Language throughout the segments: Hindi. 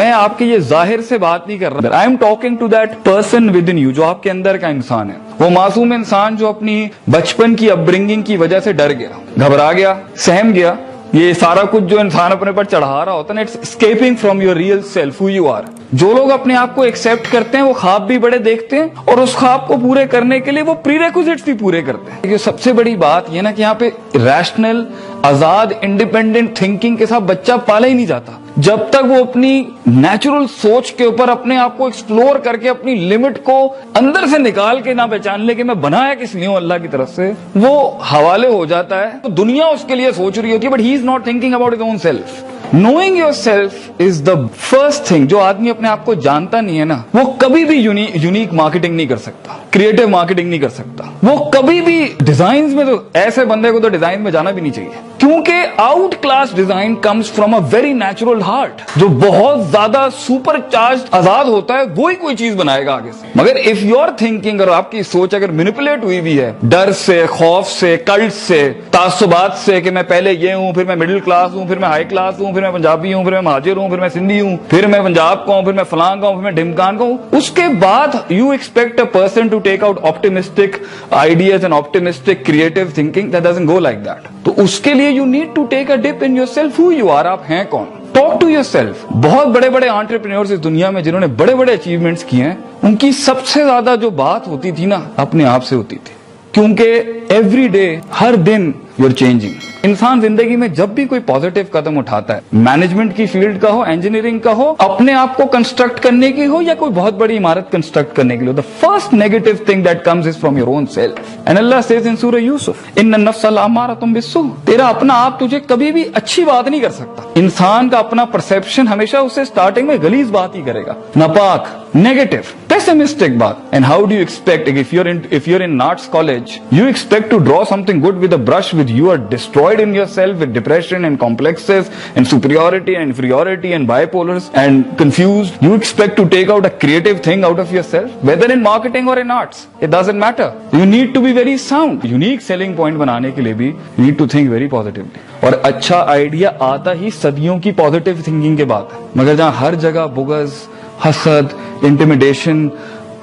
मैं आपके ये जाहिर से बात नहीं कर रहा, I am talking to that person within you, जो आपके अंदर का इंसान है, वो मासूम इंसान जो अपनी बचपन की अपब्रिंगिंग की वजह से डर गया, घबरा गया, सहम गया। ये सारा कुछ जो इंसान अपने पर चढ़ा रहा होता है ना, it's escaping from your real self, who you are. जो लोग अपने आप को एक्सेप्ट करते हैं वो ख्वाब भी बड़े देखते हैं और उस ख्वाब को पूरे करने के लिए वो प्रीरेक्विजिट्स भी पूरे करते हैं। ये सबसे बड़ी बात ये ना कि यहाँ पे रैशनल, आजाद, इंडिपेंडेंट थिंकिंग के साथ बच्चा पाला ही नहीं जाता जब तक वो अपनी नेचुरल सोच के ऊपर अपने आप को एक्सप्लोर करके अपनी लिमिट को अंदर से निकाल के ना पहचान ले कि मैं बनाया किस लिए हूं अल्लाह की तरफ से, वो हवाले हो जाता है। तो दुनिया उसके लिए सोच रही होती है, but he is not thinking about his own self. Knowing your self is the first thing. जो आदमी अपने आप को जानता नहीं है ना, वो कभी भी यूनिक मार्केटिंग नहीं कर सकता, क्रिएटिव मार्केटिंग नहीं कर सकता, वो कभी भी डिजाइन में, तो ऐसे बंदे को तो डिजाइन में जाना भी नहीं चाहिए, क्योंकि out class design comes from a very natural heart. जो बहुत ज्यादा सुपर चार्ज आजाद होता है वो ही कोई चीज बनाएगा आगे से। मगर इफ योर थिंकिंग और आपकी सोच अगर मैनिपुलेट हुई भी है डर से, खौफ से, कल्ट से, तासुबात से कि मैं पहले ये हूं, फिर मैं मिडिल क्लास हूं, फिर मैं हाई क्लास हूं, फिर मैं पंजाबी हूं, फिर मैं महाजिर हूं, फिर मैं सिंधी हूं, फिर मैं पंजाब का हूं, फिर मैं फलां का हूं, फिर मैं ढिमकान का हूं, उसके बाद you expect a person to take out optimistic ideas and optimistic creative thinking, that doesn't go like that. तो उसके लिए you need to take a dip in yourself, who you are, आप हैं कौन। Talk to yourself. बहुत बड़े बड़े एंटरप्रेन्योर्स इस दुनिया में जिन्होंने बड़े बड़े अचीवमेंट्स किए हैं, उनकी सबसे ज्यादा जो बात होती थी ना, अपने आप से होती थी, क्योंकि एवरी डे, हर दिन यू आर चेंजिंग। इंसान जिंदगी में जब भी कोई पॉजिटिव कदम उठाता है, मैनेजमेंट की फील्ड का हो, इंजीनियरिंग का हो, अपने आप को कंस्ट्रक्ट करने की हो, या कोई बहुत बड़ी इमारत कंस्ट्रक्ट करने के लिए, the first negative thing that comes is from your own self. And Allah says in सूरह यूसुफ, इन्न नफ्स लअम्मारतुम बिस्सू। तेरा अपना आप तुझे कभी भी अच्छी बात नहीं कर सकता। इंसान का अपना परसेप्शन हमेशा उससे स्टार्टिंग में गलीज बात ही करेगा, नापाक, नेगेटिव, पेसिमिस्टिक बात। And how do you expect, if you're in arts college, you expect to draw something good with a brush with you are destroyed in yourself with depression and complexes and superiority and inferiority and bipolars and confused. You expect to take out a creative thing out of yourself, whether in marketing or in arts, it doesn't matter. You need to be very sound. Unique selling point बनाने के लिए भी you need to think very positively. और अच्छा आइडिया आता ही सदियों की पॉजिटिव थिंकिंग के बाद है। मगर जहां हर जगह बुगज, हसद, इंटिमिडेशन,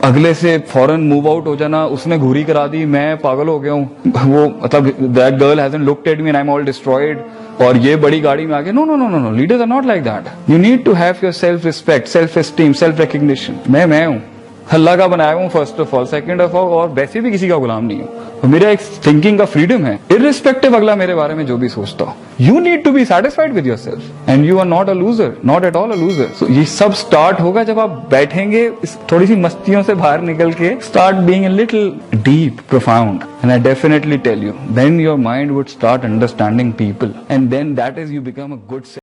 अगले से फौरन मूव आउट हो जाना, उसने घूरी करा दी, मैं पागल हो गया हूँ, वो मतलब that girl hasn't looked at me and I am all destroyed, और ये बड़ी गाड़ी में आ गया। No no no no no, leaders are not like that. You need to have your self respect, self esteem, self recognition. मैं हूँ, अल्लाह का बनाया हूँ first of all, second of all, और वैसे भी किसी का गुलाम नहीं हूँ। तो मेरा एक थिंकिंग का फ्रीडम है, इररिस्पेक्टिव अगला मेरे बारे में जो भी सोचता हो। You need to be satisfied with yourself and you are not a loser, not at all a loser. So ये सब स्टार्ट होगा जब आप बैठेंगे थोड़ी सी मस्तियों से बाहर निकल के, start being a little deep, profound, and I definitely tell you, then your mind would start understanding people, and then that is you become a good